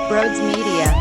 Brodes Media.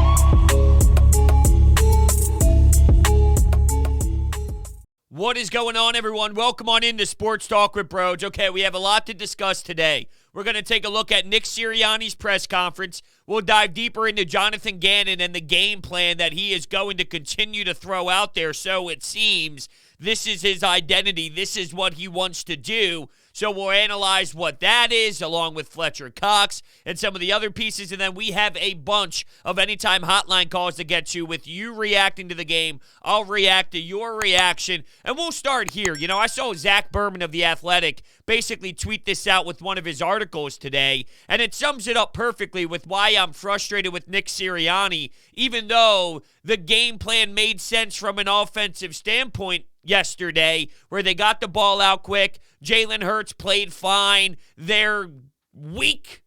What is going on, everyone? Welcome on into Sports Talk with Brodes. Okay, we have a lot to discuss today. We're going to take a look at Nick Sirianni's press conference. We'll dive deeper into Jonathan Gannon and the game plan that he is going to continue to throw out there. So it seems this is his identity. This is what he wants to do. So we'll analyze what that is, along with Fletcher Cox and some of the other pieces. And then we have a bunch of Anytime Hotline calls to get to with you reacting to the game. I'll react to your reaction. And we'll start here. You know, I saw Zach Berman of The Athletic basically tweet this out with one of his articles today. And it sums it up perfectly with why I'm frustrated with Nick Sirianni, even though the game plan made sense from an offensive standpoint yesterday, where they got the ball out quick. Jalen Hurts played fine. Their week-by-week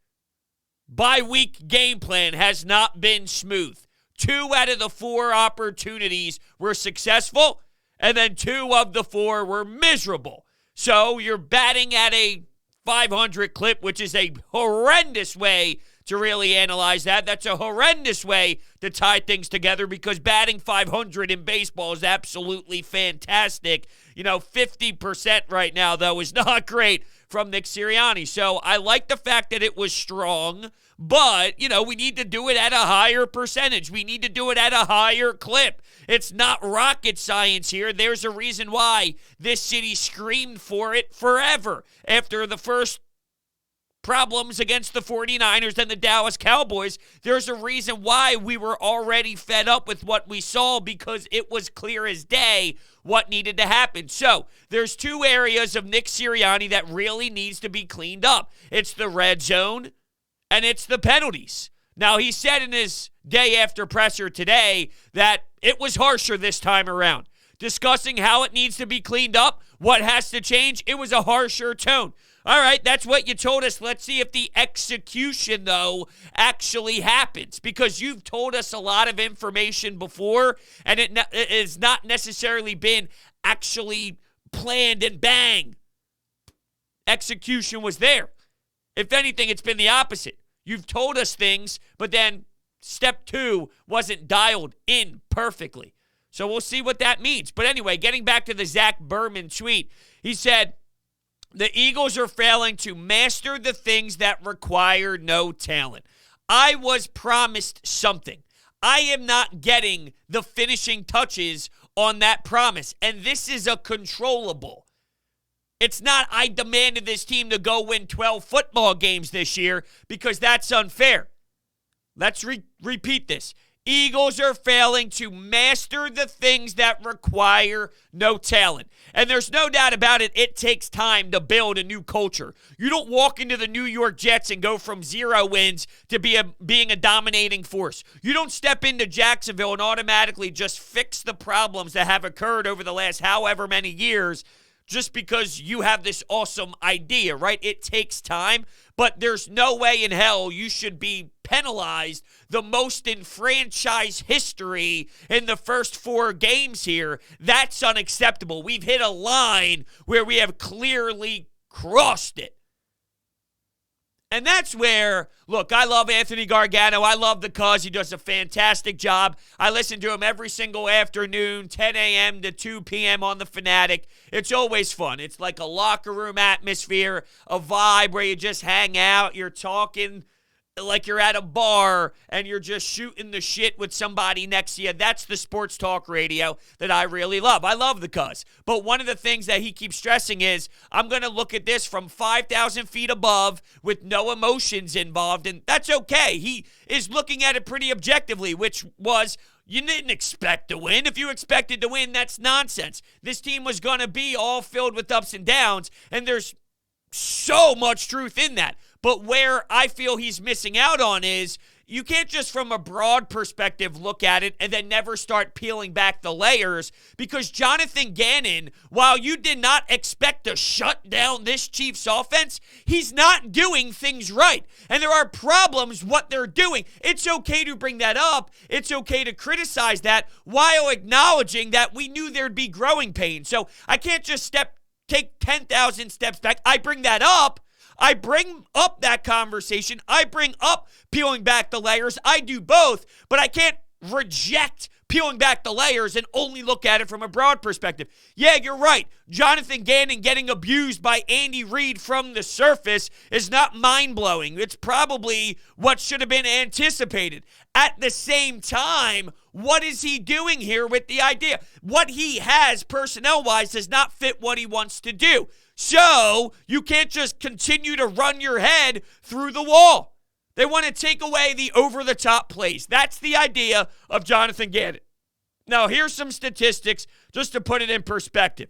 game plan has not been smooth. 2 out of the 4 opportunities were successful, and then 2 of the 4 were miserable. So you're batting at a 500 clip, which is a horrendous way to really analyze that. That's a horrendous way to tie things together, because batting 500 in baseball is absolutely fantastic. You know, 50% right now, though, is not great from Nick Sirianni. So I like the fact that it was strong, but, you know, we need to do it at a higher percentage. We need to do it at a higher clip. It's not rocket science here. There's a reason why this city screamed for it forever after the first problems against the 49ers and the Dallas Cowboys. There's a reason why we were already fed up with what we saw, because it was clear as day what needed to happen. So there's 2 areas of Nick Sirianni that really needs to be cleaned up. It's the red zone and it's the penalties. Now, he said in his day after presser today that it was harsher this time around. Discussing how it needs to be cleaned up, what has to change, it was a harsher tone. All right, that's what you told us. Let's see if the execution, though, actually happens, because you've told us a lot of information before, and it has not necessarily been actually planned and bang. Execution was there. If anything, it's been the opposite. You've told us things, but then step 2 wasn't dialed in perfectly. So we'll see what that means. But anyway, getting back to the Zach Berman tweet, he said, the Eagles are failing to master the things that require no talent. I was promised something. I am not getting the finishing touches on that promise, and this is a controllable. It's not I demanded this team to go win 12 football games this year, because that's unfair. Let's repeat this. Eagles are failing to master the things that require no talent. And there's no doubt about it, it takes time to build a new culture. You don't walk into the New York Jets and go from 0 wins to being a dominating force. You don't step into Jacksonville and automatically just fix the problems that have occurred over the last however many years just because you have this awesome idea, right? It takes time, but there's no way in hell you should be penalized the most in franchise history in the first 4 games here. That's unacceptable. We've hit a line where we have clearly crossed it. And that's where, look, I love Anthony Gargano. I love the cuz. He does a fantastic job. I listen to him every single afternoon, 10 a.m. to 2 p.m. on The Fanatic. It's always fun. It's like a locker room atmosphere, a vibe where you just hang out, you're talking like you're at a bar and you're just shooting the shit with somebody next to you. That's the sports talk radio that I really love. I love the cuz. But one of the things that he keeps stressing is, I'm going to look at this from 5,000 feet above with no emotions involved, and that's okay. He is looking at it pretty objectively, which was, you didn't expect to win. If you expected to win, that's nonsense. This team was going to be all filled with ups and downs, and there's so much truth in that. But where I feel he's missing out on is, you can't just from a broad perspective look at it and then never start peeling back the layers, because Jonathan Gannon, while you did not expect to shut down this Chiefs offense, he's not doing things right. And there are problems what they're doing. It's okay to bring that up. It's okay to criticize that while acknowledging that we knew there'd be growing pains. So I can't just take 10,000 steps back. I bring that up. I bring up that conversation. I bring up peeling back the layers. I do both, but I can't reject peeling back the layers and only look at it from a broad perspective. Yeah, you're right. Jonathan Gannon getting abused by Andy Reid from the surface is not mind-blowing. It's probably what should have been anticipated. At the same time, what is he doing here with the idea? What he has personnel-wise does not fit what he wants to do. So you can't just continue to run your head through the wall. They want to take away the over-the-top plays. That's the idea of Jonathan Gannon. Now, here's some statistics just to put it in perspective.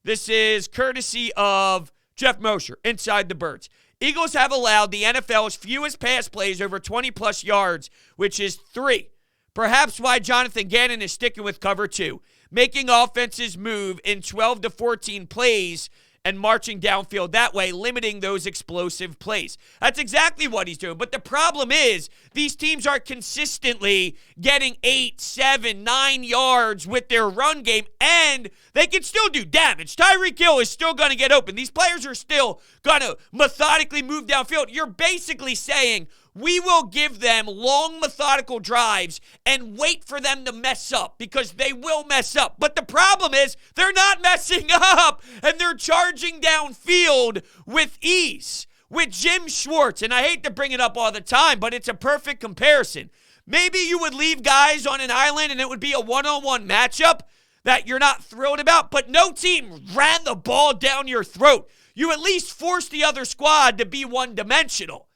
This is courtesy of Jeff Mosher, Inside the Birds. Eagles have allowed the NFL's fewest pass plays over 20-plus yards, which is 3. Perhaps why Jonathan Gannon is sticking with cover 2, making offenses move in 12 to 14 plays and marching downfield that way, limiting those explosive plays. That's exactly what he's doing. But the problem is these teams are consistently getting 8, 7, 9 yards with their run game, and they can still do damage. Tyreek Hill is still going to get open. These players are still going to methodically move downfield. You're basically saying, we will give them long, methodical drives and wait for them to mess up, because they will mess up. But the problem is they're not messing up, and they're charging downfield with ease. With Jim Schwartz, and I hate to bring it up all the time, but it's a perfect comparison. Maybe you would leave guys on an island and it would be a one-on-one matchup that you're not thrilled about, but no team ran the ball down your throat. You at least forced the other squad to be one-dimensional.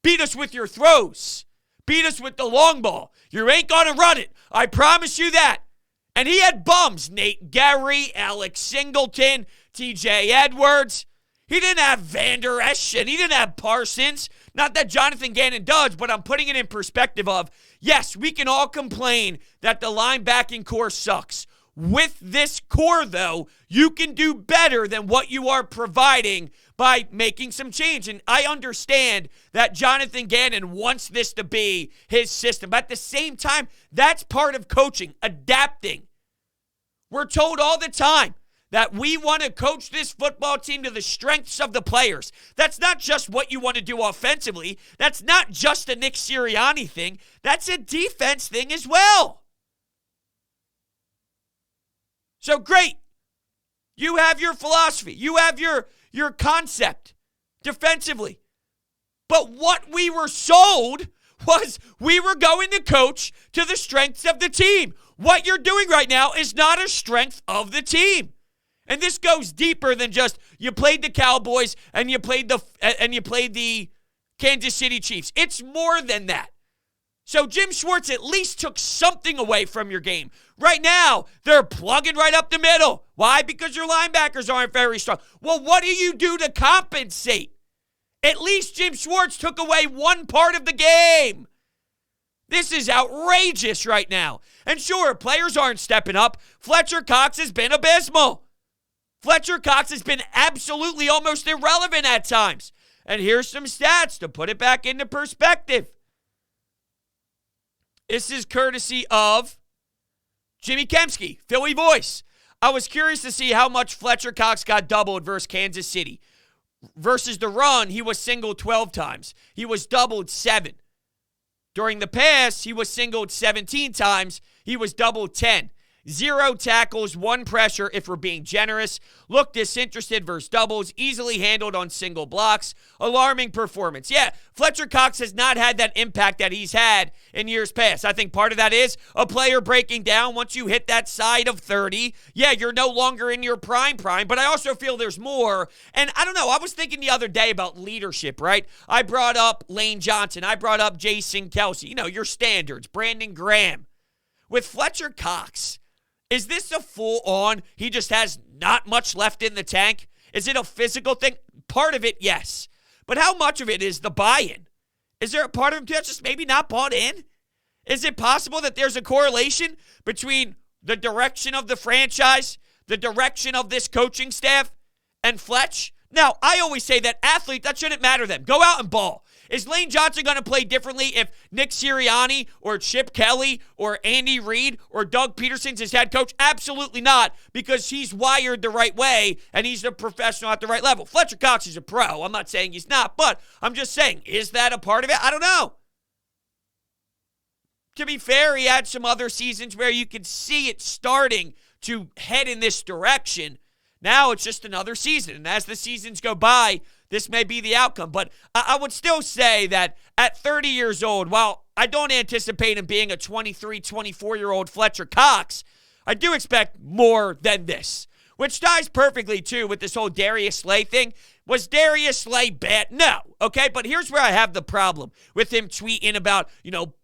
Beat us with your throws. Beat us with the long ball. You ain't going to run it. I promise you that. And he had bums. Nate Gerry, Alex Singleton, TJ Edwards. He didn't have Vander Esch, and he didn't have Parsons. Not that Jonathan Gannon does, but I'm putting it in perspective of, yes, we can all complain that the linebacking core sucks. With this core, though, you can do better than what you are providing by making some change. And I understand that Jonathan Gannon wants this to be his system. But at the same time, that's part of coaching, adapting. We're told all the time that we want to coach this football team to the strengths of the players. That's not just what you want to do offensively. That's not just a Nick Sirianni thing. That's a defense thing as well. So great. You have your philosophy. You have your concept defensively. But what we were sold was we were going to coach to the strengths of the team. What you're doing right now is not a strength of the team. And this goes deeper than just you played the Cowboys and you played the Kansas City Chiefs. It's more than that. So Jim Schwartz at least took something away from your game. Right now, they're plugging right up the middle. Why? Because your linebackers aren't very strong. Well, what do you do to compensate? At least Jim Schwartz took away one part of the game. This is outrageous right now. And sure, players aren't stepping up. Fletcher Cox has been abysmal. Fletcher Cox has been absolutely almost irrelevant at times. And here's some stats to put it back into perspective. This is courtesy of Jimmy Kempski, Philly Voice. I was curious to see how much Fletcher Cox got doubled versus Kansas City. Versus the run, he was singled 12 times. He was doubled 7. During the pass, he was singled 17 times. He was doubled 10. 0 tackles, 1 pressure if we're being generous. Looked disinterested versus doubles. Easily handled on single blocks. Alarming performance. Yeah, Fletcher Cox has not had that impact that he's had in years past. I think part of that is a player breaking down. Once you hit that side of 30, yeah, you're no longer in your prime. But I also feel there's more. And I don't know, I was thinking the other day about leadership, right? I brought up Lane Johnson. I brought up Jason Kelsey. You know, your standards. Brandon Graham. With Fletcher Cox, is this a full-on, he just has not much left in the tank? Is it a physical thing? Part of it, yes. But how much of it is the buy-in? Is there a part of him that's just maybe not bought in? Is it possible that there's a correlation between the direction of the franchise, the direction of this coaching staff, and Fletch? Now, I always say that athletes, that shouldn't matter to them. Go out and ball. Is Lane Johnson going to play differently if Nick Sirianni or Chip Kelly or Andy Reid or Doug Peterson's his head coach? Absolutely not, because he's wired the right way and he's a professional at the right level. Fletcher Cox is a pro. I'm not saying he's not, but I'm just saying, is that a part of it? I don't know. To be fair, he had some other seasons where you could see it starting to head in this direction. Now it's just another season, and as the seasons go by, this may be the outcome. But I would still say that at 30 years old, while I don't anticipate him being a 23, 24-year-old Fletcher Cox, I do expect more than this, which ties perfectly, too, with this whole Darius Slay thing. Was Darius Slay bad? No, okay? But here's where I have the problem with him tweeting about,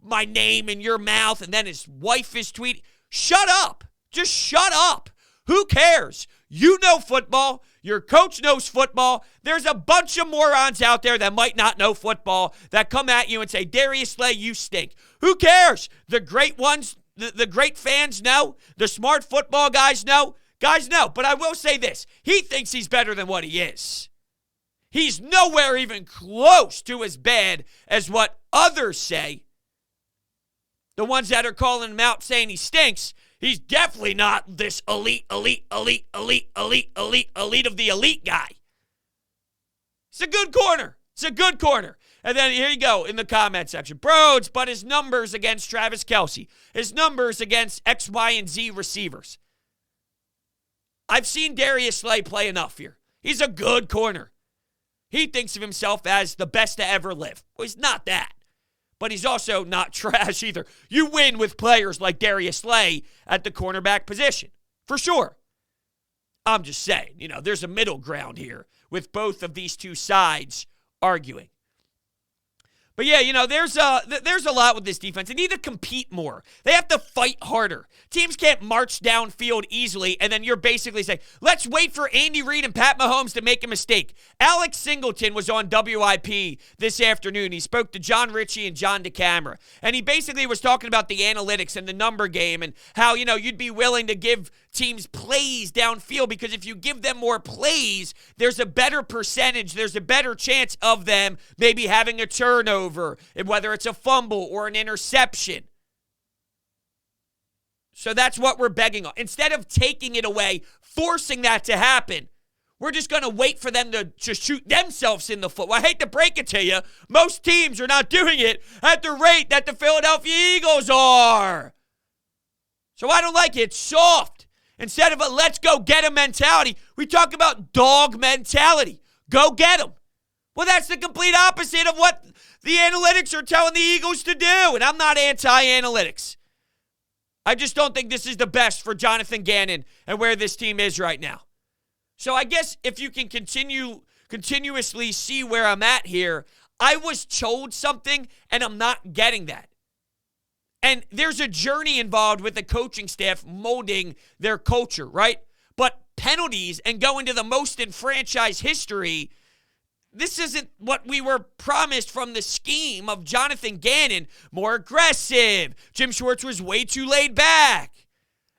my name in your mouth, and then his wife is tweeting. Shut up. Just shut up. Who cares? You know football. Your coach knows football. There's a bunch of morons out there that might not know football that come at you and say, Darius Slay, you stink. Who cares? The great ones, the great fans know. The smart football guys know. Guys know. But I will say this. He thinks he's better than what he is. He's nowhere even close to as bad as what others say. The ones that are calling him out saying he stinks. He's definitely not this elite of the elite guy. It's a good corner. It's a good corner. And then here you go in the comment section. Brodes, but his numbers against Travis Kelce. His numbers against X, Y, and Z receivers. I've seen Darius Slay play enough here. He's a good corner. He thinks of himself as the best to ever live. Well, he's not that. But he's also not trash either. You win with players like Darius Slay at the cornerback position, for sure. I'm just saying, there's a middle ground here with both of these two sides arguing. But yeah, there's a lot with this defense. They need to compete more. They have to fight harder. Teams can't march downfield easily, and then you're basically saying, let's wait for Andy Reid and Pat Mahomes to make a mistake. Alex Singleton was on WIP this afternoon. He spoke to John Ritchie and John DeCamera, and he basically was talking about the analytics and the number game and how, you'd be willing to give teams plays downfield because if you give them more plays, there's a better percentage, there's a better chance of them maybe having a turnover, and whether it's a fumble or an interception. So that's what we're begging on. Instead of taking it away, forcing that to happen, we're just going to wait for them to just shoot themselves in the foot. Well, I hate to break it to you. Most teams are not doing it at the rate that the Philadelphia Eagles are. So I don't like it. It's soft. Instead of a let's go get 'em mentality, we talk about dog mentality. Go get 'em. Well, that's the complete opposite of what the analytics are telling the Eagles to do. And I'm not anti-analytics. I just don't think this is the best for Jonathan Gannon and where this team is right now. So I guess if you can continuously see where I'm at here, I was told something and I'm not getting that. And there's a journey involved with the coaching staff molding their culture, right? But penalties and going to the most in franchise history, this isn't what we were promised from the scheme of Jonathan Gannon. More aggressive. Jim Schwartz was way too laid back.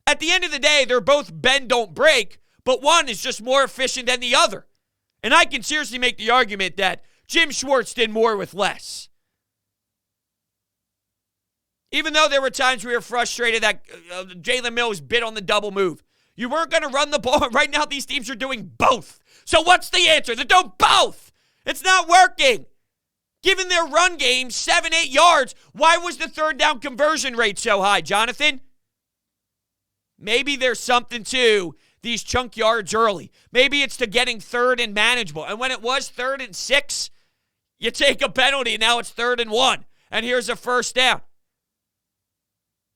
At the end of the day, they're both bend, don't break, but one is just more efficient than the other. And I can seriously make the argument that Jim Schwartz did more with less. Even though there were times we were frustrated that Jalen Mills bit on the double move. You weren't going to run the ball. Right now, these teams are doing both. So what's the answer? They're doing both. It's not working. Given their run game, 7-8 yards, why was the third down conversion rate so high, Jonathan? Maybe there's something to these chunk yards early. Maybe it's to getting third and manageable. And when it was 3rd and 6, you take a penalty, and now it's 3rd and 1. And here's a first down.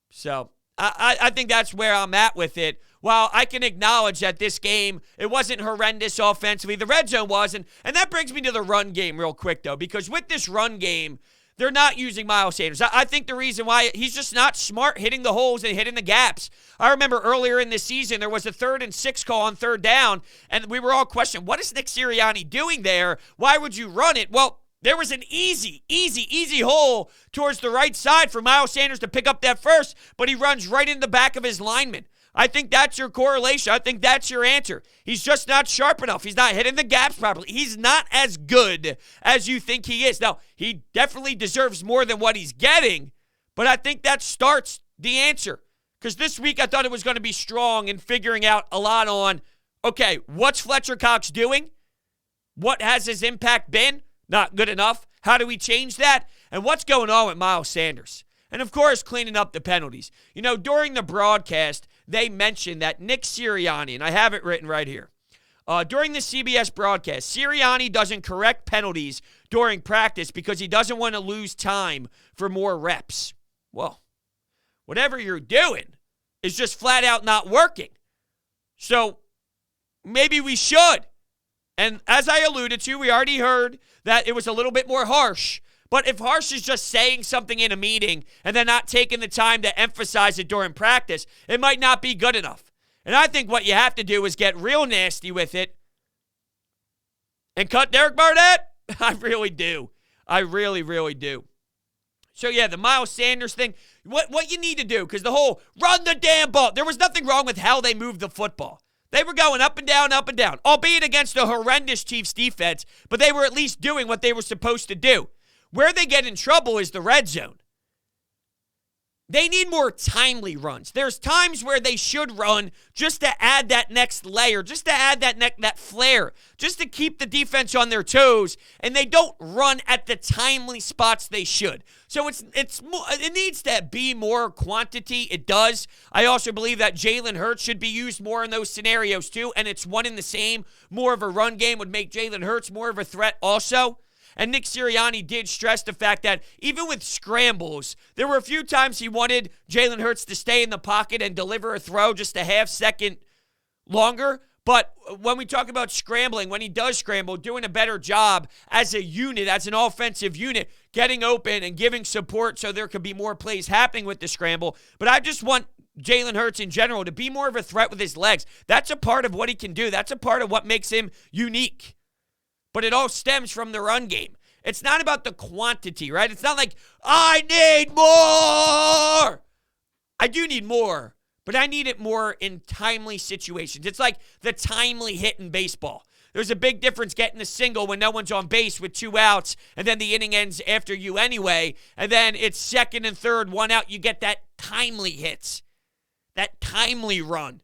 So I think that's where I'm at with it. While I can acknowledge that this game, it wasn't horrendous offensively. The red zone was, and that brings me to the run game real quick, though, because with this run game, they're not using Miles Sanders. I think the reason why, he's just not smart hitting the holes and hitting the gaps. I remember earlier in the season, there was a 3rd and 6 call on 3rd down, and we were all questioning, what is Nick Sirianni doing there? Why would you run it? Well, there was an easy hole towards the right side for Miles Sanders to pick up that first, but he runs right in the back of his lineman. I think that's your correlation. I think that's your answer. He's just not sharp enough. He's not hitting the gaps properly. He's not as good as you think he is. Now, he definitely deserves more than what he's getting, but I think that starts the answer. Because this week I thought it was going to be strong in figuring out a lot on, okay, what's Fletcher Cox doing? What has his impact been? Not good enough. How do we change that? And what's going on with Miles Sanders? And, of course, cleaning up the penalties. You know, during the broadcast, they mentioned that Nick Sirianni, and I have it written right here, during the CBS broadcast, Sirianni doesn't correct penalties during practice because he doesn't want to lose time for more reps. Well, whatever you're doing is just flat out not working. So maybe we should. And as I alluded to, we already heard that it was a little bit more harsh. But if harsh is just saying something in a meeting and then not taking the time to emphasize it during practice, it might not be good enough. And I think what you have to do is get real nasty with it and cut Derek Barnett. I really do. I really, really do. So, yeah, the Miles Sanders thing, what you need to do, because the whole run the damn ball, there was nothing wrong with how they moved the football. They were going up and down, albeit against a horrendous Chiefs defense, but they were at least doing what they were supposed to do. Where they get in trouble is the red zone. They need more timely runs. There's times where they should run just to add that next layer, just to add that flair, just to keep the defense on their toes, and they don't run at the timely spots they should. So it needs to be more quantity. It does. I also believe that Jalen Hurts should be used more in those scenarios too, and it's one and the same. More of a run game would make Jalen Hurts more of a threat also. And Nick Sirianni did stress the fact that even with scrambles, there were a few times he wanted Jalen Hurts to stay in the pocket and deliver a throw just a half second longer. But when we talk about scrambling, when he does scramble, doing a better job as a unit, as an offensive unit, getting open and giving support so there could be more plays happening with the scramble. But I just want Jalen Hurts in general to be more of a threat with his legs. That's a part of what he can do. That's a part of what makes him unique. But it all stems from the run game. It's not about the quantity, right? It's not like, I need more. I do need more, but I need it more in timely situations. It's like the timely hit in baseball. There's a big difference getting a single when no one's on base with 2 outs, and then the inning ends after you anyway, and then it's second and third, 1 out. You get that timely hits, that timely run.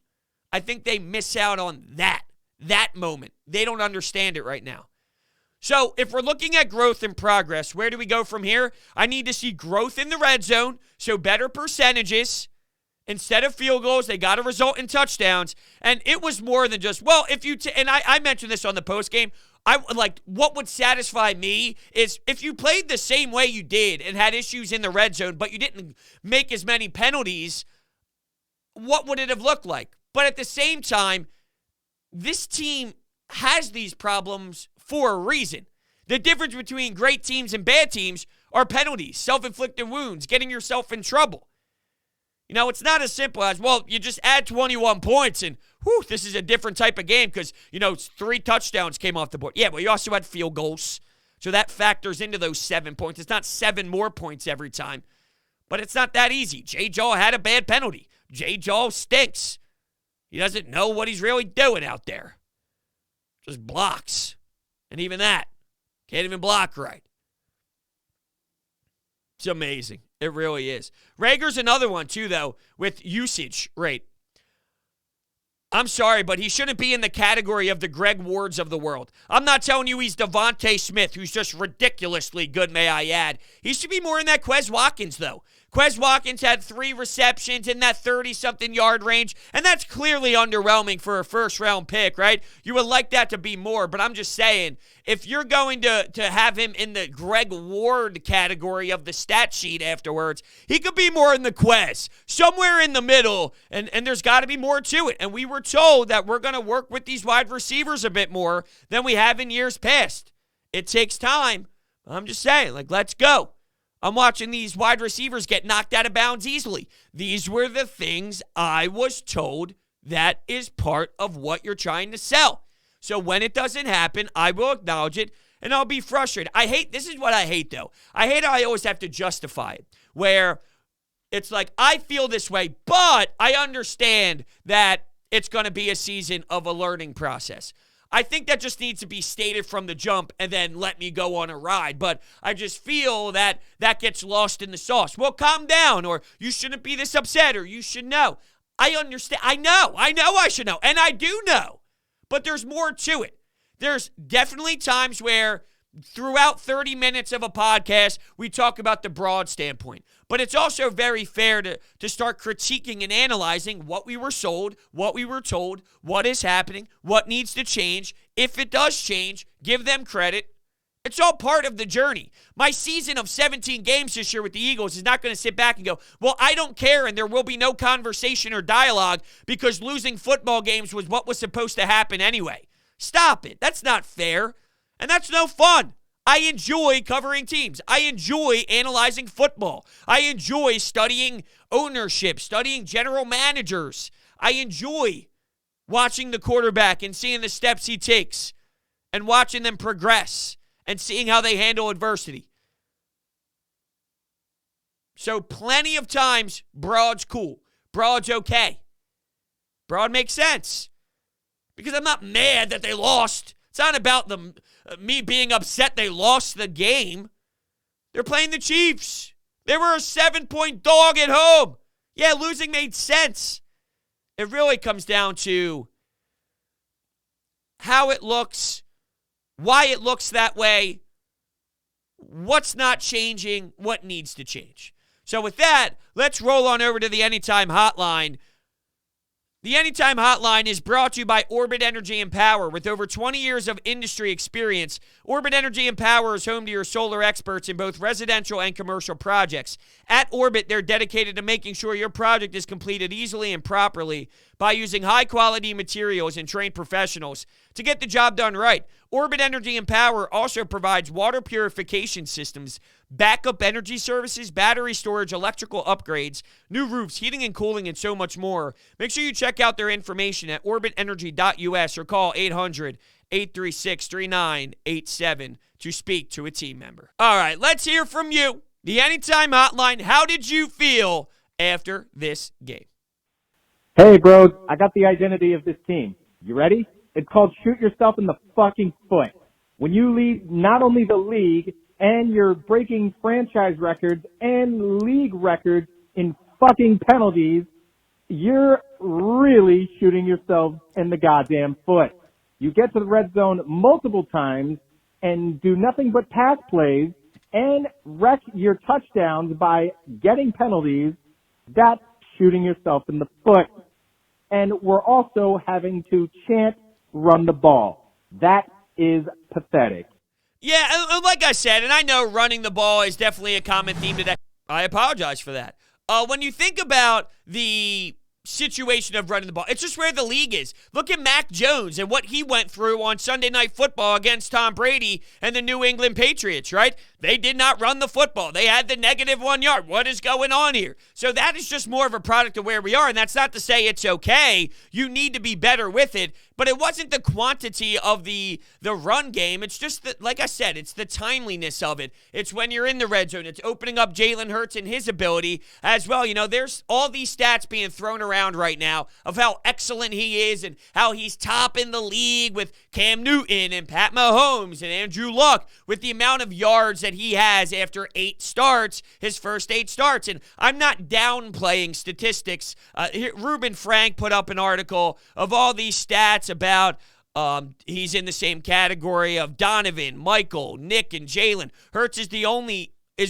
I think they miss out on that moment. They don't understand it right now. So if we're looking at growth and progress, where do we go from here? I need to see growth in the red zone, so better percentages. Instead of field goals, they got to result in touchdowns. And it was more than just, well, if you, and I mentioned this on the postgame, what would satisfy me is if you played the same way you did and had issues in the red zone, but you didn't make as many penalties, what would it have looked like? But at the same time, this team has these problems for a reason. The difference between great teams and bad teams are penalties, self-inflicted wounds, getting yourself in trouble. You know, it's not as simple as, well, you just add 21 points and, whew, this is a different type of game because, 3 touchdowns came off the board. Yeah, but you also had field goals, so that factors into those 7 points. It's not 7 more points every time, but it's not that easy. Jay Jaw had a bad penalty. Jay Jaw stinks. He doesn't know what he's really doing out there. Just blocks. And even that, can't even block right. It's amazing. It really is. Rager's another one, too, though, with usage rate. I'm sorry, but he shouldn't be in the category of the Greg Wards of the world. I'm not telling you he's Devontae Smith, who's just ridiculously good, may I add. He should be more in that Quez Watkins, though. Quez Watkins had 3 receptions in that 30-something yard range, and that's clearly underwhelming for a first-round pick, right? You would like that to be more, but I'm just saying, if you're going to have him in the Greg Ward category of the stat sheet afterwards, he could be more in the Quez, somewhere in the middle, and there's got to be more to it. And we were told that we're going to work with these wide receivers a bit more than we have in years past. It takes time. I'm just saying, let's go. I'm watching these wide receivers get knocked out of bounds easily. These were the things I was told that is part of what you're trying to sell. So when it doesn't happen, I will acknowledge it, and I'll be frustrated. This is what I hate, though. I hate how I always have to justify it, where it's like, I feel this way, but I understand that it's going to be a season of a learning process. I think that just needs to be stated from the jump and then let me go on a ride. But I just feel that that gets lost in the sauce. Well, calm down, or you shouldn't be this upset, or you should know. I understand. I know I should know, and I do know. But there's more to it. There's definitely times where throughout 30 minutes of a podcast, we talk about the broad standpoint. But it's also very fair to start critiquing and analyzing what we were sold, what we were told, what is happening, what needs to change. If it does change, give them credit. It's all part of the journey. My season of 17 games this year with the Eagles is not going to sit back and go, well, I don't care, and there will be no conversation or dialogue because losing football games was what was supposed to happen anyway. Stop it. That's not fair, and that's no fun. I enjoy covering teams. I enjoy analyzing football. I enjoy studying ownership, studying general managers. I enjoy watching the quarterback and seeing the steps he takes and watching them progress and seeing how they handle adversity. So plenty of times, Broad's cool. Broad's okay. Broad makes sense. Because I'm not mad that they lost. It's not about me being upset they lost the game. They're playing the Chiefs. They were a 7-point dog at home. Yeah, losing made sense. It really comes down to how it looks, why it looks that way, what's not changing, what needs to change. So with that, let's roll on over to the Anytime Hotline. The Anytime Hotline is brought to you by Orbit Energy and Power. With over 20 years of industry experience, Orbit Energy and Power is home to your solar experts in both residential and commercial projects. At Orbit, they're dedicated to making sure your project is completed easily and properly by using high-quality materials and trained professionals to get the job done right. Orbit Energy and Power also provides water purification systems, backup energy services, battery storage, electrical upgrades, new roofs, heating and cooling, and so much more. Make sure you check out their information at orbitenergy.us or call 800-836-3987 to speak to a team member. All right, let's hear from you. The Anytime Hotline, how did you feel after this game? Hey, Brodes, I got the identity of this team. You ready? It's called shoot yourself in the fucking foot. When you lead not only the league, and you're breaking franchise records and league records in fucking penalties, you're really shooting yourself in the goddamn foot. You get to the red zone multiple times and do nothing but pass plays and wreck your touchdowns by getting penalties. That's shooting yourself in the foot. And we're also having to chant run the ball. That is pathetic. Yeah, like I said, and I know running the ball is definitely a common theme today. I apologize for that. When you think about the situation of running the ball, it's just where the league is. Look at Mac Jones and what he went through on Sunday Night Football against Tom Brady and the New England Patriots, right? They did not run the football. They had the negative 1 yard. What is going on here? So that is just more of a product of where we are, and that's not to say it's okay. You need to be better with it, but it wasn't the quantity of the run game. It's just, like I said, it's the timeliness of it. It's when you're in the red zone. It's opening up Jalen Hurts and his ability as well. You know, there's all these stats being thrown around right now of how excellent he is and how he's topping the league with Cam Newton and Pat Mahomes and Andrew Luck with the amount of yards that he has after 8 starts, his first 8 starts. And I'm not downplaying statistics. Ruben Frank put up an article of all these stats about he's in the same category of Donovan, Michael, Nick, and Jalen. Hurts is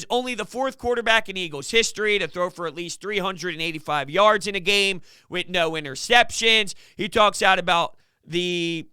only the 4th quarterback in Eagles history to throw for at least 385 yards in a game with no interceptions. He talks out about the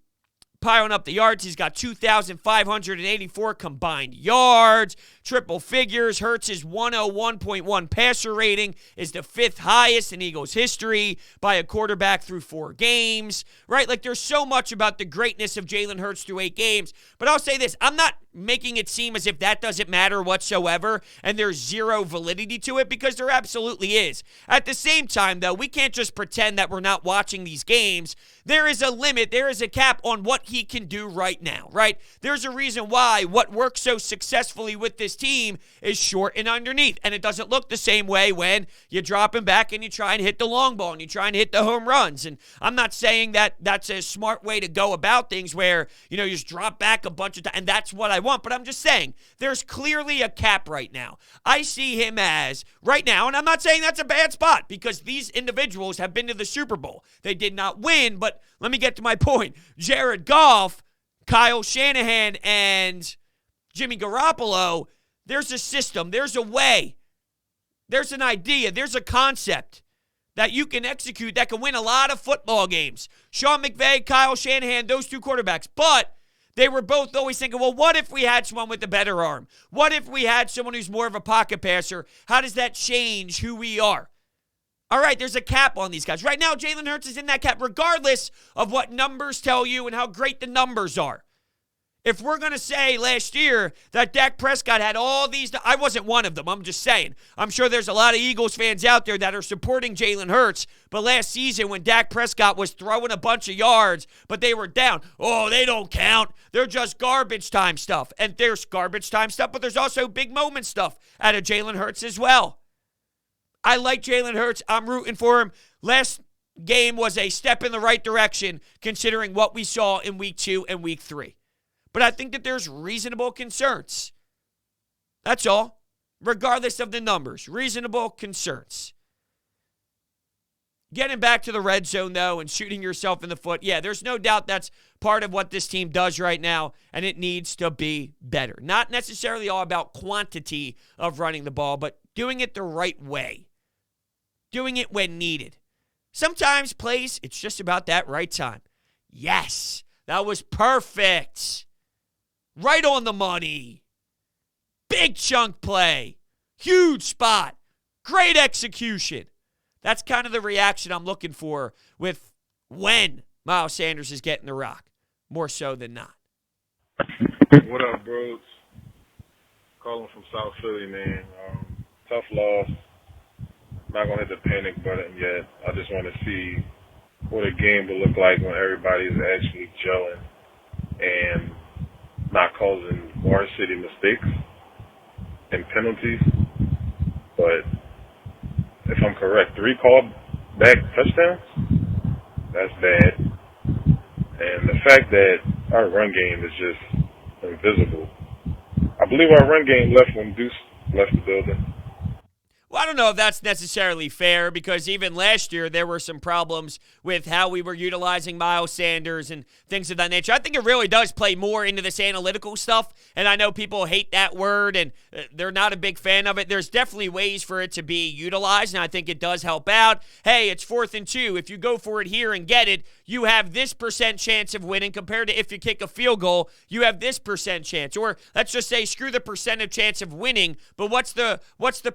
piling up the yards. He's got 2,584 combined yards, triple figures. Hurts' 101.1 passer rating is the 5th highest in Eagles history by a quarterback through 4 games, right? Like, there's so much about the greatness of Jalen Hurts through 8 games. But I'll say this, I'm not making it seem as if that doesn't matter whatsoever and there's zero validity to it, because there absolutely is. At the same time, though, we can't just pretend that we're not watching these games. There is a limit, there is a cap on what he can do right now, right? There's a reason why what works so successfully with this team is short and underneath, and it doesn't look the same way when you drop him back and you try and hit the long ball and you try and hit the home runs. And I'm not saying that that's a smart way to go about things where, you just drop back a bunch of times, and that's what I want, but I'm just saying there's clearly a cap right now. I see him as, right now, and I'm not saying that's a bad spot, because these individuals have been to the Super Bowl. They did not win, but let me get to my point. Jared Goff, Kyle Shanahan, and Jimmy Garoppolo, there's a system, there's a way, there's an idea, there's a concept that you can execute that can win a lot of football games. Sean McVay, Kyle Shanahan, those two quarterbacks. But they were both always thinking, well, what if we had someone with a better arm? What if we had someone who's more of a pocket passer? How does that change who we are? All right, there's a cap on these guys. Right now, Jalen Hurts is in that cap, regardless of what numbers tell you and how great the numbers are. If we're going to say last year that Dak Prescott had all these, I wasn't one of them, I'm just saying. I'm sure there's a lot of Eagles fans out there that are supporting Jalen Hurts, but last season when Dak Prescott was throwing a bunch of yards, but they were down, they don't count. They're just garbage time stuff. And there's garbage time stuff, but there's also big moment stuff out of Jalen Hurts as well. I like Jalen Hurts. I'm rooting for him. Last game was a step in the right direction considering what we saw in week 2 and week 3. But I think that there's reasonable concerns. That's all. Regardless of the numbers, reasonable concerns. Getting back to the red zone, though, and shooting yourself in the foot, yeah, there's no doubt that's part of what this team does right now, and it needs to be better. Not necessarily all about quantity of running the ball, but doing it the right way. Doing it when needed. Sometimes plays, it's just about that right time. Yes, that was perfect. Right on the money. Big chunk play. Huge spot. Great execution. That's kind of the reaction I'm looking for with when Miles Sanders is getting the rock. More so than not. What up, Brodes? Calling from South Philly, man. Tough loss. Not going to hit the panic button yet. I just want to see what a game will look like when everybody's actually gelling and not causing varsity mistakes and penalties. But if I'm correct, 3 called back touchdowns, that's bad. And the fact that our run game is just invisible. I believe our run game left when Deuce left the building. Well, I don't know if that's necessarily fair, because even last year there were some problems with how we were utilizing Miles Sanders and things of that nature. I think it really does play more into this analytical stuff, and I know people hate that word and they're not a big fan of it. There's definitely ways for it to be utilized, and I think it does help out. Hey, it's 4th and 2. If you go for it here and get it, you have this % chance of winning, compared to if you kick a field goal, you have this % chance. Or let's just say screw the percentage chance of winning, but what's the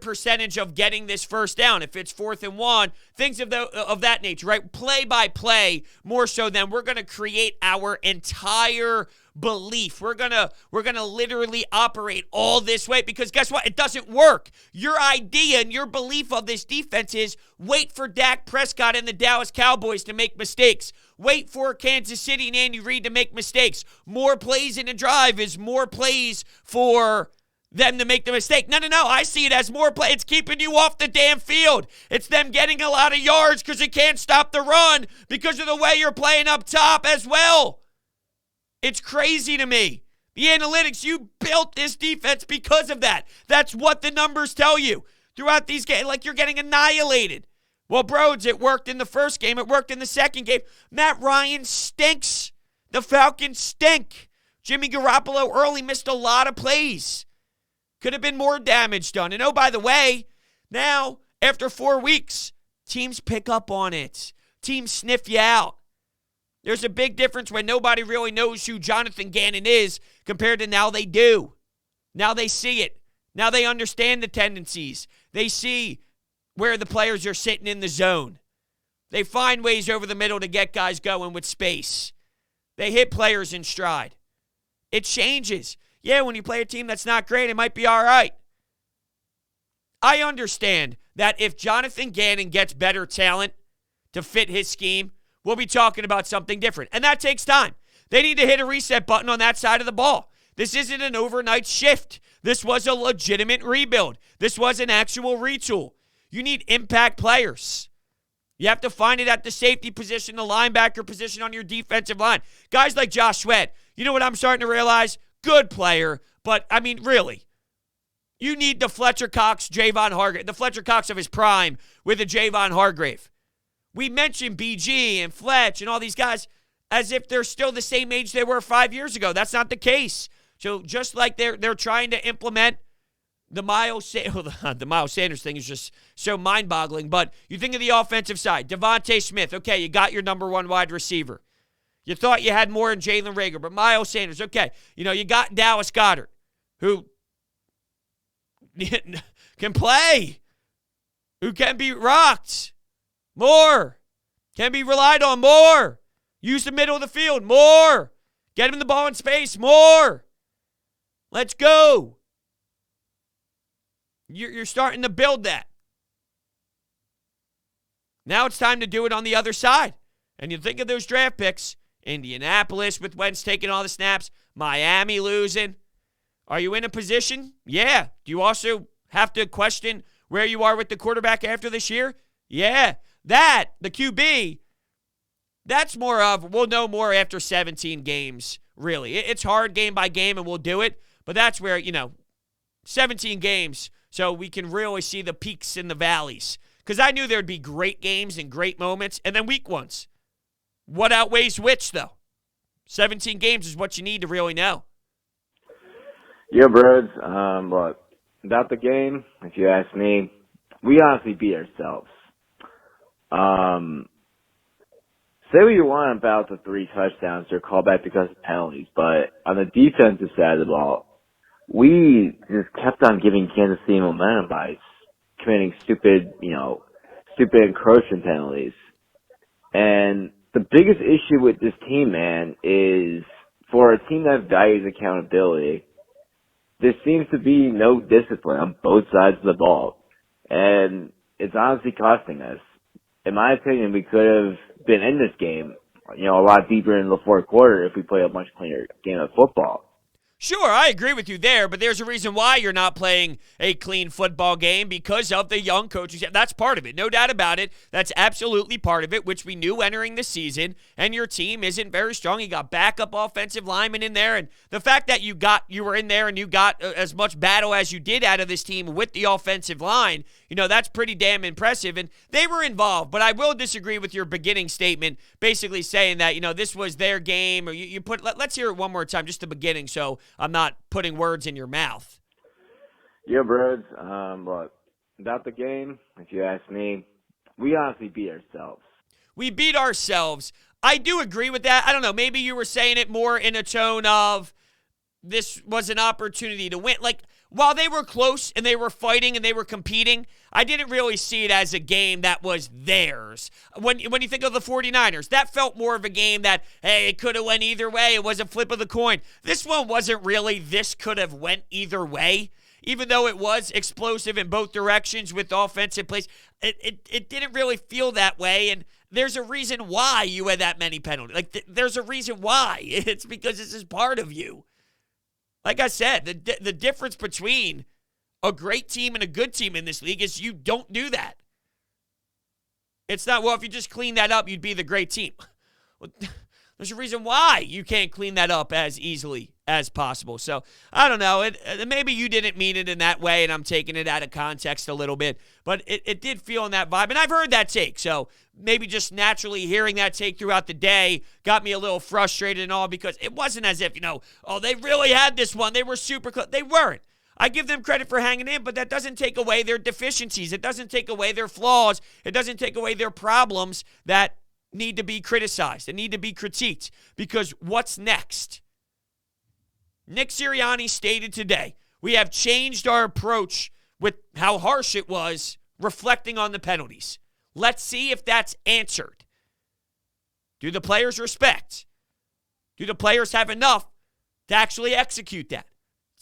percentage of getting this first down? If it's 4th and 1, things of that nature, right? Play by play, more so than we're going to create our entire belief. We're gonna literally operate all this way, because guess what? It doesn't work. Your idea and your belief of this defense is wait for Dak Prescott and the Dallas Cowboys to make mistakes. Wait for Kansas City and Andy Reid to make mistakes. More plays in a drive is more plays for them to make the mistake. No. I see it as more play. It's keeping you off the damn field. It's them getting a lot of yards because you can't stop the run because of the way you're playing up top as well. It's crazy to me. The analytics, you built this defense because of that. That's what the numbers tell you throughout these games. Like, you're getting annihilated. Well, Brodes, it worked in the first game. It worked in the second game. Matt Ryan stinks. The Falcons stink. Jimmy Garoppolo early missed a lot of plays. Could have been more damage done. And oh, by the way, now, after 4 weeks, teams pick up on it. Teams sniff you out. There's a big difference when nobody really knows who Jonathan Gannon is compared to now they do. Now they see it. Now they understand the tendencies. They see where the players are sitting in the zone. They find ways over the middle to get guys going with space. They hit players in stride. It changes. Yeah, when you play a team that's not great, it might be all right. I understand that if Jonathan Gannon gets better talent to fit his scheme, we'll be talking about something different. And that takes time. They need to hit a reset button on that side of the ball. This isn't an overnight shift. This was a legitimate rebuild. This was an actual retool. You need impact players. You have to find it at the safety position, the linebacker position on your defensive line. Guys like Josh Sweat, you know what I'm starting to realize? Good player, but, I mean, really. You need the Fletcher Cox, Javon Hargrave, the Fletcher Cox of his prime with a Javon Hargrave. We mentioned BG and Fletch and all these guys as if they're still the same age they were 5 years ago. That's not the case. So just like they're trying to implement the Miles Sanders thing is just so mind-boggling. But you think of the offensive side. Devontae Smith, okay, you got your number one wide receiver. You thought you had more in Jalen Reagor, but Miles Sanders, okay. You got Dallas Goedert, who can play, who can be rocked more, can be relied on more. Use the middle of the field more. Get him the ball in space more. Let's go. You're starting to build that. Now it's time to do it on the other side. And you think of those draft picks. Indianapolis with Wentz taking all the snaps. Miami losing. Are you in a position? Yeah. Do you also have to question where you are with the quarterback after this year? Yeah. That, the QB, that's more of, we'll know more after 17 games, really. It's hard game by game, and we'll do it. But that's where, 17 games, so we can really see the peaks and the valleys. Because I knew there would be great games and great moments, and then weak ones. What outweighs which, though? 17 games is what you need to really know. Yeah, Brodes. Look, about the game, if you ask me, we honestly beat ourselves. Say what you want about the 3 touchdowns or callback because of penalties, but on the defensive side of the ball, we just kept on giving Kansas City momentum by committing stupid encroachment penalties. And the biggest issue with this team, man, is for a team that values accountability, there seems to be no discipline on both sides of the ball. And it's honestly costing us. In my opinion, we could have been in this game, a lot deeper in the fourth quarter if we played a much cleaner game of football. Sure, I agree with you there, but there's a reason why you're not playing a clean football game because of the young coaches. That's part of it, no doubt about it. That's absolutely part of it, which we knew entering the season, and your team isn't very strong. You got backup offensive linemen in there, and the fact that you were in there and you got as much battle as you did out of this team with the offensive line, that's pretty damn impressive, and they were involved, but I will disagree with your beginning statement, basically saying that, this was their game, or let's hear it one more time, just the beginning, so I'm not putting words in your mouth. Yeah, Brodes. Look, about the game, if you ask me, we honestly beat ourselves. We beat ourselves. I do agree with that. I don't know. Maybe you were saying it more in a tone of this was an opportunity to win. Like, while they were close and they were fighting and they were competing, I didn't really see it as a game that was theirs. When you think of the 49ers, that felt more of a game that, hey, it could have went either way. It was a flip of the coin. This one wasn't really this could have went either way. Even though it was explosive in both directions with offensive plays, it didn't really feel that way. And there's a reason why you had that many penalties. There's a reason why. It's because this is part of you. Like I said, the difference between a great team and a good team in this league is you don't do that. It's not, well, if you just clean that up, you'd be the great team. There's a reason why you can't clean that up as easily as possible. So, I don't know. Maybe you didn't mean it in that way, and I'm taking it out of context a little bit. But it did feel in that vibe. And I've heard that take. So, maybe just naturally hearing that take throughout the day got me a little frustrated and all because it wasn't as if, they really had this one. They were super close. They weren't. I give them credit for hanging in, but that doesn't take away their deficiencies. It doesn't take away their flaws. It doesn't take away their problems that need to be criticized and need to be critiqued because what's next? Nick Sirianni stated today, we have changed our approach with how harsh it was, reflecting on the penalties. Let's see if that's answered. Do the players respect? Do the players have enough to actually execute that?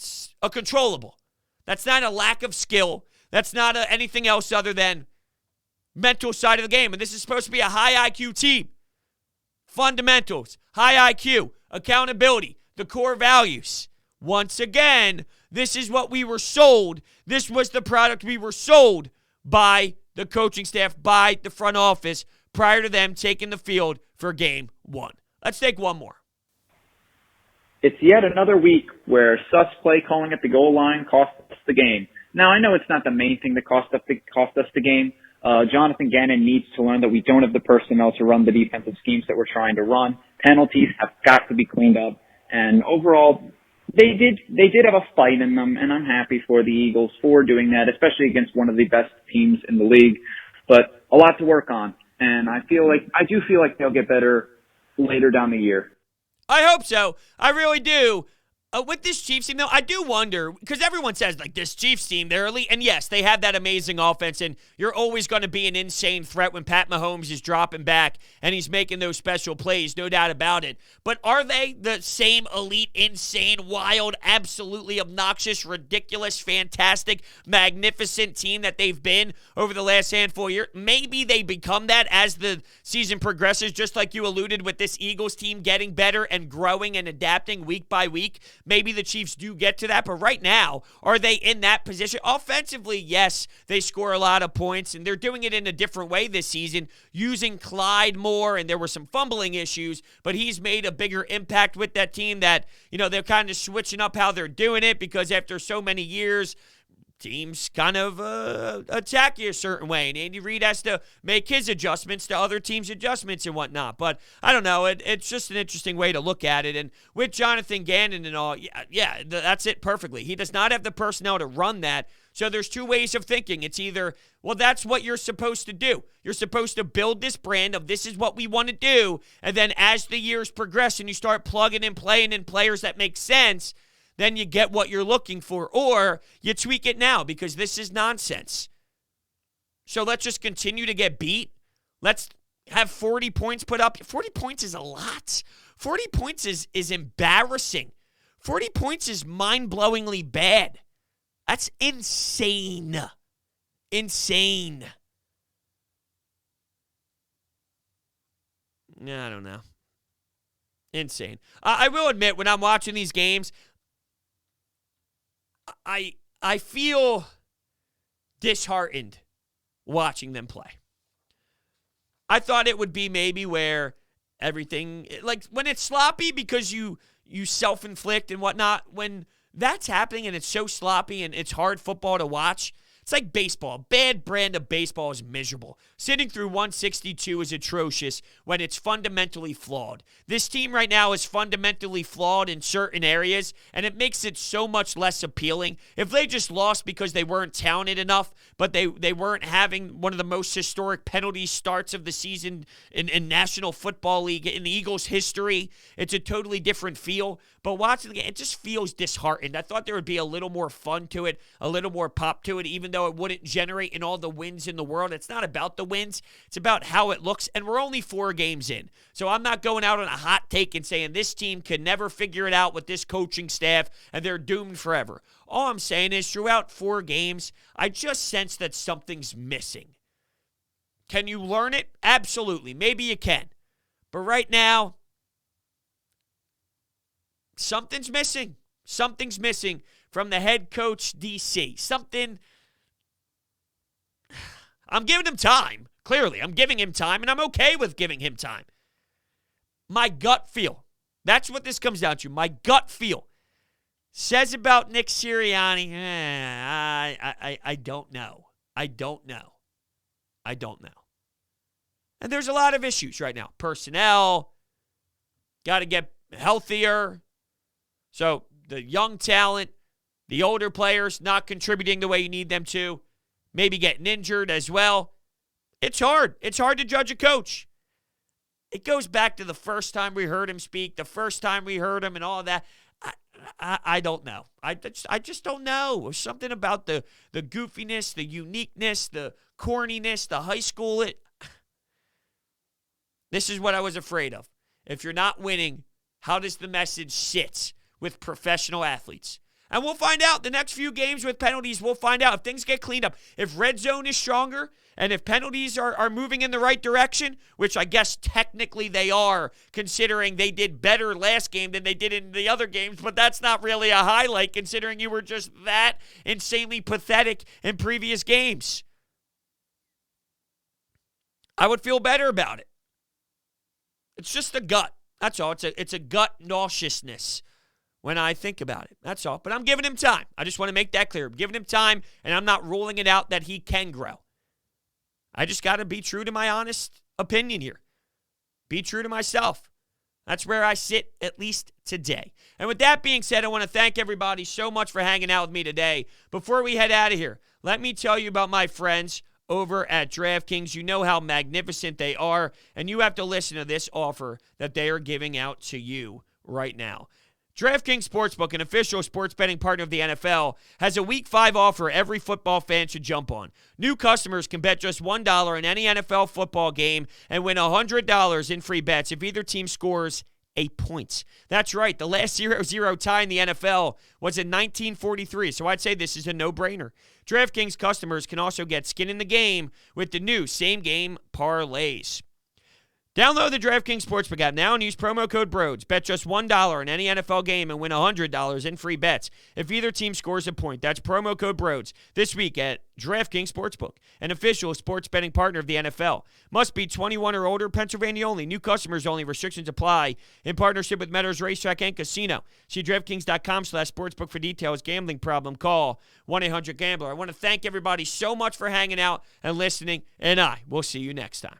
That's a controllable. That's not a lack of skill. That's not anything else other than mental side of the game. And this is supposed to be a high IQ team. Fundamentals, high IQ, accountability, the core values. Once again, this is what we were sold. This was the product we were sold by the coaching staff, by the front office, prior to them taking the field for game one. Let's take one more. It's yet another week where sus play calling at the goal line cost us the game. Now, I know it's not the main thing that cost us the game. Jonathan Gannon needs to learn that we don't have the personnel to run the defensive schemes that we're trying to run. Penalties have got to be cleaned up. And overall, they did have a fight in them, and I'm happy for the Eagles for doing that, especially against one of the best teams in the league. But a lot to work on, and I do feel like they'll get better later down the year. I hope so. I really do. With this Chiefs team, though, I do wonder, because everyone says, like, this Chiefs team, they're elite. And yes, they have that amazing offense, and you're always going to be an insane threat when Pat Mahomes is dropping back and he's making those special plays, no doubt about it. But are they the same elite, insane, wild, absolutely obnoxious, ridiculous, fantastic, magnificent team that they've been over the last handful of years? Maybe they become that as the season progresses, just like you alluded with this Eagles team getting better and growing and adapting week by week. Maybe the Chiefs do get to that, but right now, are they in that position? Offensively, yes, they score a lot of points, and they're doing it in a different way this season, using Clyde more, and there were some fumbling issues, but he's made a bigger impact with that team that, they're kind of switching up how they're doing it because after so many years, teams kind of attack you a certain way, and Andy Reid has to make his adjustments to other teams' adjustments and whatnot. But I don't know. It's just an interesting way to look at it. And with Jonathan Gannon and all, yeah, that's it perfectly. He does not have the personnel to run that. So there's two ways of thinking. It's either, well, that's what you're supposed to do. You're supposed to build this brand of this is what we want to do. And then as the years progress and you start plugging and playing in players that make sense, then you get what you're looking for, or you tweak it now because this is nonsense. So let's just continue to get beat. Let's have 40 points put up. 40 points is a lot. 40 points is embarrassing. 40 points is mind-blowingly bad. That's insane. Insane. I don't know. Insane. I will admit, when I'm watching these games, I feel disheartened watching them play. I thought it would be maybe where everything, like when it's sloppy because you self-inflict and whatnot, when that's happening and it's so sloppy and it's hard football to watch, it's like baseball. A bad brand of baseball is miserable. Sitting through 162 is atrocious when it's fundamentally flawed. This team right now is fundamentally flawed in certain areas, and it makes it so much less appealing. If they just lost because they weren't talented enough, but they weren't having one of the most historic penalty starts of the season in National Football League, in the Eagles' history, it's a totally different feel. But watching the game, it just feels disheartened. I thought there would be a little more fun to it, a little more pop to it, even though it wouldn't generate in all the wins in the world. It's not about the wins. It's about how it looks. And we're only 4 games in. So I'm not going out on a hot take and saying this team can never figure it out with this coaching staff and they're doomed forever. All I'm saying is throughout 4 games, I just sense that something's missing. Can you learn it? Absolutely. Maybe you can. But right now, something's missing. Something's missing from the head coach, DC. Something. I'm giving him time. Clearly, I'm giving him time, and I'm okay with giving him time. My gut feel. That's what this comes down to. My gut feel says about Nick Sirianni, I don't know. I don't know. I don't know. And there's a lot of issues right now. Personnel. Got to get healthier. So the young talent, the older players not contributing the way you need them to, maybe getting injured as well. It's hard. It's hard to judge a coach. It goes back to the first time we heard him speak, the first time we heard him and all of that. I don't know. I just don't know. There's something about the goofiness, the uniqueness, the corniness, the high school. This is what I was afraid of. If you're not winning, how does the message sit with professional athletes? And we'll find out the next few games with penalties. We'll find out if things get cleaned up. If red zone is stronger and if penalties are moving in the right direction, which I guess technically they are, considering they did better last game than they did in the other games, but that's not really a highlight considering you were just that insanely pathetic in previous games. I would feel better about it. It's just a gut. That's all. It's a gut nauseousness when I think about it. That's all. But I'm giving him time. I just want to make that clear. I'm giving him time, and I'm not ruling it out that he can grow. I just got to be true to my honest opinion here. Be true to myself. That's where I sit, at least today. And with that being said, I want to thank everybody so much for hanging out with me today. Before we head out of here, let me tell you about my friends over at DraftKings. You know how magnificent they are, and you have to listen to this offer that they are giving out to you right now. DraftKings Sportsbook, an official sports betting partner of the NFL, has a Week 5 offer every football fan should jump on. New customers can bet just $1 in any NFL football game and win $100 in free bets if either team scores 8 points. That's right. The last 0-0 tie in the NFL was in 1943, so I'd say this is a no-brainer. DraftKings customers can also get skin in the game with the new same-game parlays. Download the DraftKings Sportsbook app now and use promo code Brodes. Bet just $1 in any NFL game and win $100 in free bets if either team scores a point. That's promo code Brodes this week at DraftKings Sportsbook, an official sports betting partner of the NFL. Must be 21 or older, Pennsylvania only. New customers only. Restrictions apply. In partnership with Meadows Racetrack and Casino. See DraftKings.com/sportsbook for details. Gambling problem? Call 1-800-GAMBLER. I want to thank everybody so much for hanging out and listening, and I will see you next time.